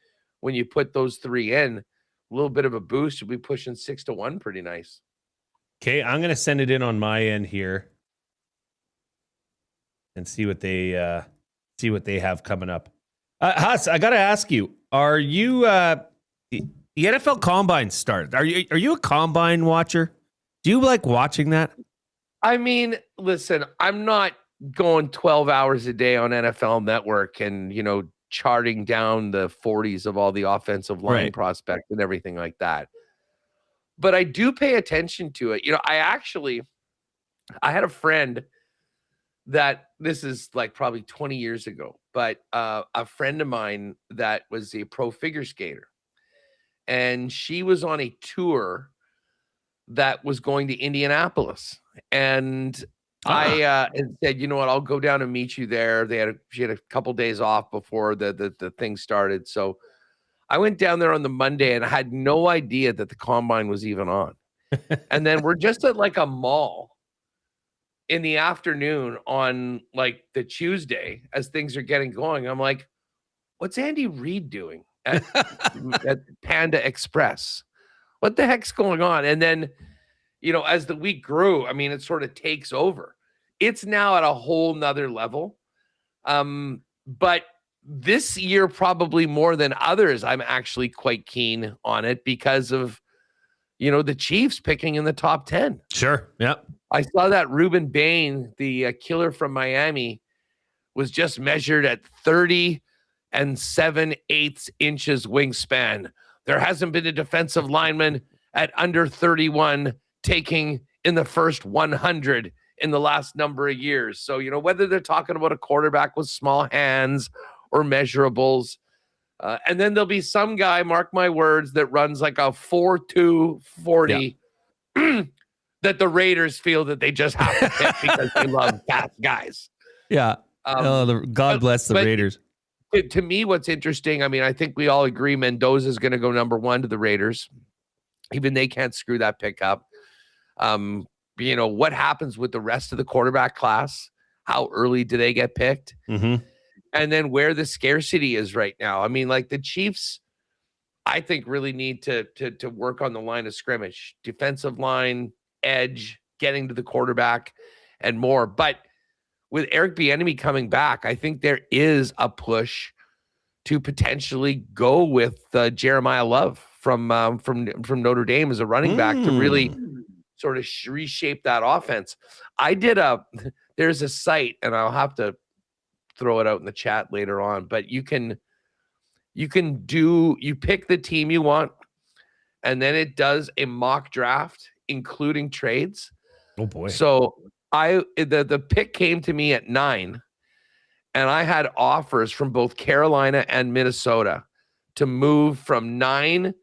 when you put those 3 in. A little bit of a boost. You'll be pushing 6-1. Pretty nice. Okay, I'm going to send it in on my end here and see what they have coming up. Huss, I got to ask you, are you the NFL Combine started? Are you a Combine watcher? Do you like watching that? I mean, listen, I'm not going 12 hours a day on NFL Network and, charting down the 40s of all the offensive line prospects and everything like that. But I do pay attention to it. I had a friend that, this is like probably 20 years ago, but a friend of mine that was a pro figure skater. and she was on a tour that was going to Indianapolis. And I had said, you know what, I'll go down and meet you there. She had a couple days off before the thing started. So I went down there on the Monday and I had no idea that the combine was even on. And then we're just at like a mall in the afternoon on like the Tuesday as things are getting going. I'm like, what's Andy Reid doing at Panda Express? What the heck's going on? And then, as the week grew, I mean, it sort of takes over. It's now at a whole nother level. But this year, probably more than others, I'm actually quite keen on it because of, the Chiefs picking in the top 10. Sure. Yep. I saw that Ruben Bain, the killer from Miami, was just measured at 30 7/8 inches wingspan. There hasn't been a defensive lineman at under 31 taking in the first 100 in the last number of years. So, whether they're talking about a quarterback with small hands or measurables, and then there'll be some guy, mark my words, that runs like a 4.2 40 that the Raiders feel that they just have to pick because they love fast guys. Yeah. God bless the Raiders. To me, what's interesting, I mean, I think we all agree Mendoza is going to go number 1 to the Raiders. Even they can't screw that pick up. What happens with the rest of the quarterback class? How early do they get picked? Mm-hmm. And then where the scarcity is right now. I mean, like the Chiefs, I think really need to work on the line of scrimmage, defensive line, edge, getting to the quarterback, and more. But with Eric Bieniemy coming back, I think there is a push to potentially go with Jeremiah Love from Notre Dame as a running back to really sort of reshape that offense. There's a site, and I'll have to throw it out in the chat later on, but you pick the team you want, and then it does a mock draft, including trades. Oh boy. So the pick came to me at 9, and I had offers from both Carolina and Minnesota to move from 9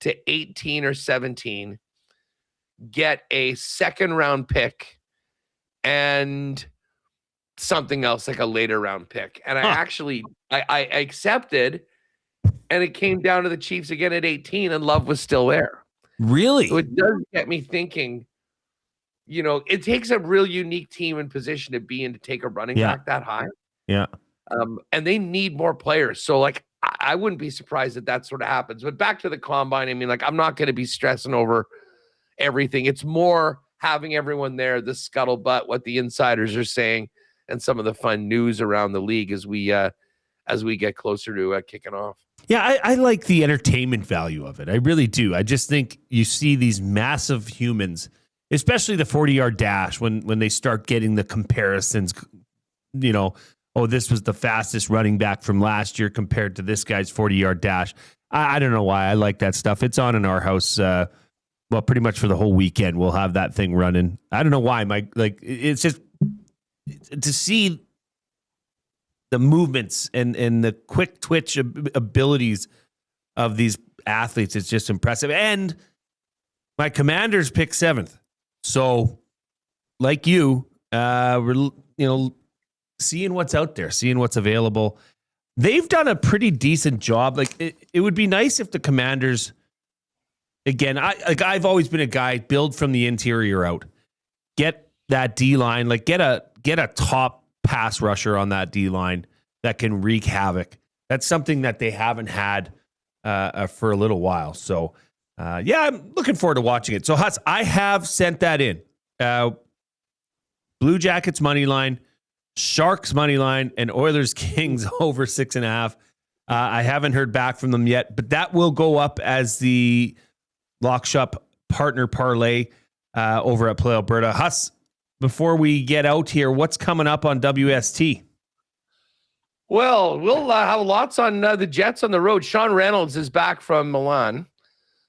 to 18 or 17, get a second round pick and something else like a later round pick. And I accepted, and it came down to the Chiefs again at 18, and Love was still there. Really? So it does get me thinking, it takes a real unique team and position to be in to take a running back that high. Yeah. And they need more players. So like, I wouldn't be surprised if that sort of happens. But back to the combine, I mean, like, I'm not going to be stressing over everything. It's more having everyone there, the scuttlebutt, what the insiders are saying, and some of the fun news around the league as we get closer to kicking off. Yeah, I like the entertainment value of it. I really do. I just think you see these massive humans, especially the 40-yard dash, when they start getting the comparisons, this was the fastest running back from last year compared to this guy's 40-yard dash. I don't know why I like that stuff. It's on in our house, pretty much for the whole weekend. We'll have that thing running. I don't know why. It's just to see the movements and the quick twitch abilities of these athletes. It's just impressive. And my Commanders pick 7th. So like you, we're, seeing what's out there, seeing what's available. They've done a pretty decent job. Like it would be nice if the Commanders, again, I've always been a guy, build from the interior out, get that D line, like get a top pass rusher on that D line that can wreak havoc. That's something that they haven't had for a little while. So I'm looking forward to watching it. So Huss, I have sent that in. Blue Jackets money line, Sharks money line, and Oilers Kings over 6.5. I haven't heard back from them yet, but that will go up as the Lock Shop partner parlay over at Play Alberta. Huss, before we get out here, what's coming up on WST? Well, we'll have lots on the Jets on the road. Sean Reynolds is back from Milan.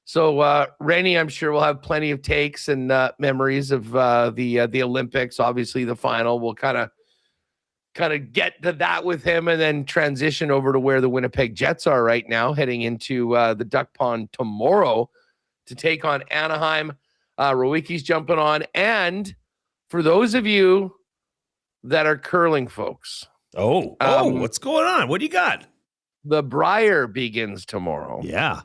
So, Rennie, I'm sure we'll have plenty of takes and memories of the Olympics. Obviously, the final will kind of kind of get to that with him and then transition over to where the Winnipeg Jets are right now, heading into the Duck Pond tomorrow to take on Anaheim. Rowicki's jumping on. And for those of you that are curling folks. What's going on? What do you got? The Brier begins tomorrow. Yeah.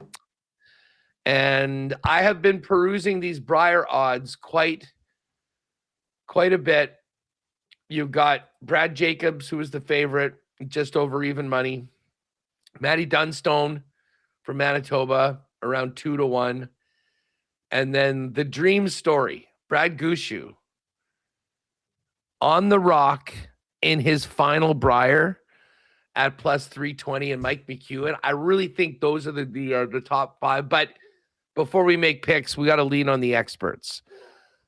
And I have been perusing these Brier odds quite a bit. You've got Brad Jacobs, who is the favorite, just over even money. Matty Dunstone from Manitoba, around 2-1. And then the dream story, Brad Gushue, on the rock in his final Brier at plus 320, and Mike McEwen. I really think those are the top five. But before we make picks, we got to lean on the experts.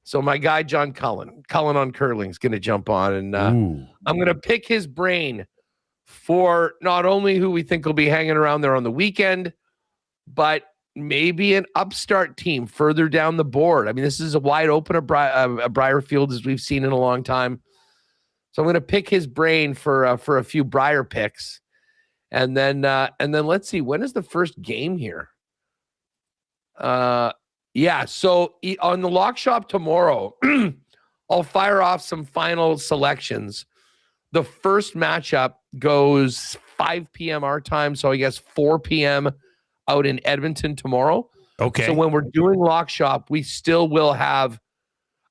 So my guy, John Cullen on curling, is going to jump on, and I'm going to pick his brain for not only who we think will be hanging around there on the weekend, but maybe an upstart team further down the board. I mean, this is a wide open a Brier field as we've seen in a long time. So I'm going to pick his brain for a few Brier picks, and then let's see, when is the first game here? Yeah, so on the Lock Shop tomorrow, I'll fire off some final selections. The first matchup goes 5 p.m. our time, so I guess 4 p.m. out in Edmonton tomorrow. Okay. So when we're doing Lock Shop, we still will have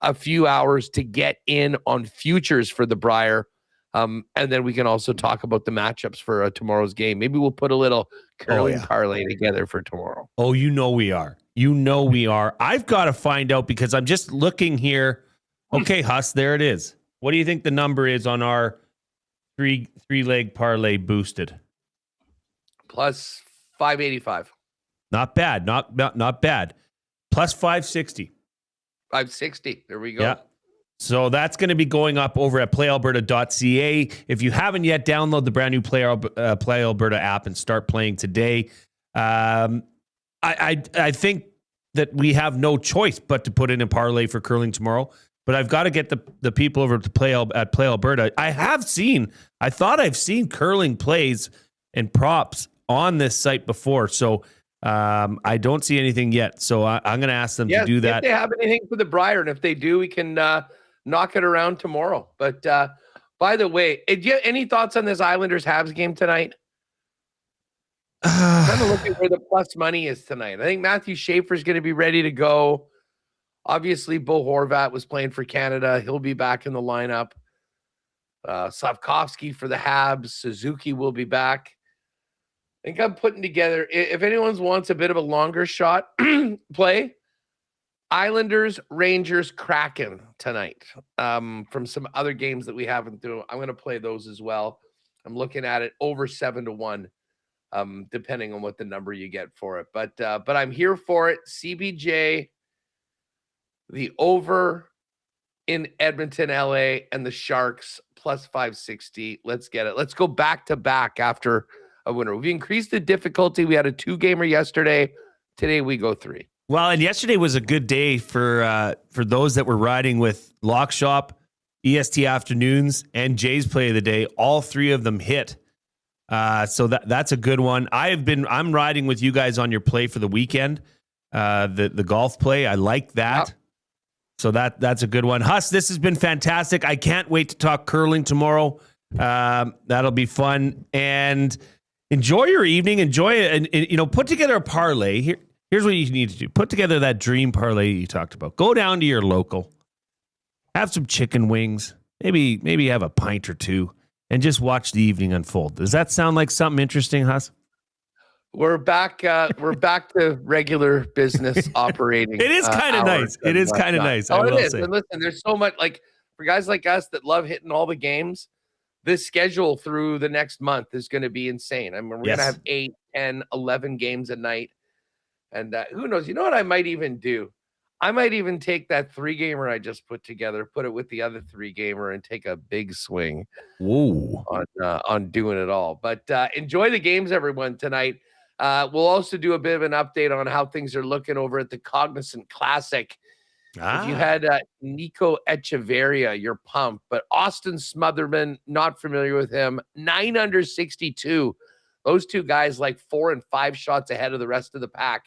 a few hours to get in on futures for the Brier. And then we can also talk about the matchups for tomorrow's game. Maybe we'll put a little curling parlay together for tomorrow. Oh, we are. I've got to find out because I'm just looking here. Okay, Huss, there it is. What do you think the number is on our three-leg parlay boosted? Plus 585. Not bad. Not bad. Plus 560. 560. There we go. Yeah. So that's going to be going up over at playalberta.ca. If you haven't yet, download the brand new Play Alberta app and start playing today. I think that we have no choice but to put in a parlay for curling tomorrow. But I've got to get the people over to Play Alberta. I thought I've seen curling plays and props on this site before. So I don't see anything yet. So I'm going to ask them to do that. If they have anything for the Brier, and if they do, we can knock it around tomorrow. But by the way, do you have any thoughts on this Islanders-Habs game tonight? Kind of looking where the plus money is tonight. I think Matthew Schaefer's going to be ready to go. Obviously, Bo Horvat was playing for Canada. He'll be back in the lineup. Slavkovsky for the Habs. Suzuki will be back. I think I'm putting together, if anyone wants a bit of a longer shot play, Islanders, Rangers, Kraken tonight. From some other games that we haven't done. I'm going to play those as well. I'm looking at it over 7-1, depending on what the number you get for it. But I'm here for it. CBJ, the over in Edmonton, LA, and the Sharks plus 560. Let's get it. Let's go back to back after a winner. We've increased the difficulty. We had a 2-gamer yesterday. Today we go 3. Well, and yesterday was a good day for those that were riding with Lock Shop, EST Afternoons, and Jay's Play of the Day. All 3 of them hit. So that's a good one. I'm riding with you guys on your play for the weekend. The golf play. I like that. Yep. So that's a good one. Huss, this has been fantastic. I can't wait to talk curling tomorrow. That'll be fun. And enjoy your evening. Enjoy it. And put together a parlay. Here's what you need to do. Put together that dream parlay you talked about. Go down to your local. Have some chicken wings. Maybe have a pint or two. And just watch the evening unfold. Does that sound like something interesting, Huss? We're back. We're back to regular business operating. It is kind of nice. It is kind of nice. Oh, it is. And listen, there's so much, like, for guys like us that love hitting all the games, this schedule through the next month is going to be insane. I mean, we're going to have 8, 10, 11 games a night. And who knows? You know what I might even do? I might even take that 3-gamer I just put together, put it with the other 3-gamer, and take a big swing on doing it all. But enjoy the games, everyone, tonight. We'll also do a bit of an update on how things are looking over at the Cognizant Classic If you had Nico Echeverria, you're pumped. But Austin Smotherman, not familiar with him, 9 under 62. Those two guys like 4 and 5 shots ahead of the rest of the pack.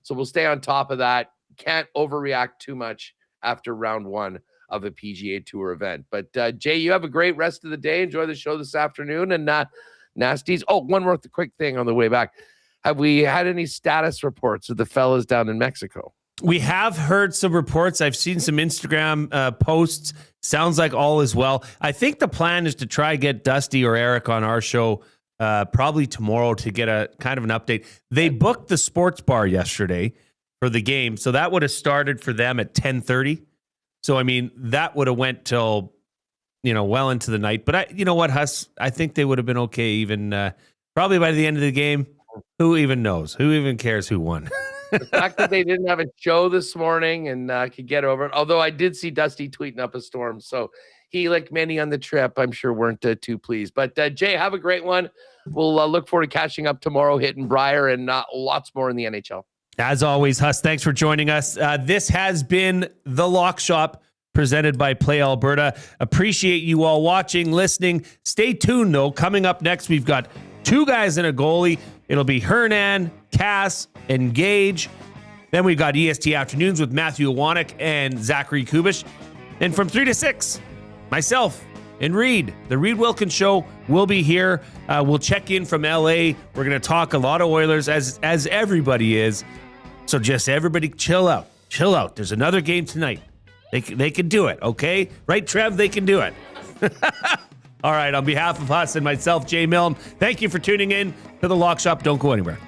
So we'll stay on top of that. Can't overreact too much after round 1 of a PGA Tour event. But Jay, you have a great rest of the day. Enjoy the show this afternoon. And Nasties. Oh, one more quick thing on the way back. Have we had any status reports of the fellas down in Mexico? We have heard some reports. I've seen some Instagram posts. Sounds like all is well. I think the plan is to try get Dusty or Eric on our show probably tomorrow to get a kind of an update. They booked the sports bar yesterday for the game, so that would have started for them at 10:30. So, I mean, that would have went till, well into the night. But you know what, Huss? I think they would have been okay even probably by the end of the game. Who even knows? Who even cares who won? The fact that they didn't have a show this morning and could get over it. Although I did see Dusty tweeting up a storm. So he, like many on the trip, I'm sure weren't too pleased. But Jay, have a great one. We'll look forward to catching up tomorrow, hitting Briar, and lots more in the NHL. As always, Huss, thanks for joining us. This has been The Lock Shop, presented by Play Alberta. Appreciate you all watching, listening. Stay tuned, though. Coming up next, we've got 2 guys and a goalie. It'll be Hernan, Cass, and Gage. Then we've got EST Afternoons with Matthew Iwanek and Zachary Kubish. And from 3 to 6, myself and Reed. The Reed Wilkins Show will be here. We'll check in from LA. We're going to talk a lot of Oilers, as everybody is. So just everybody chill out. Chill out. There's another game tonight. They can do it, okay? Right, Trev? They can do it. All right, on behalf of Huss and myself, Jay Milne, thank you for tuning in to The Lock Shop. Don't go anywhere.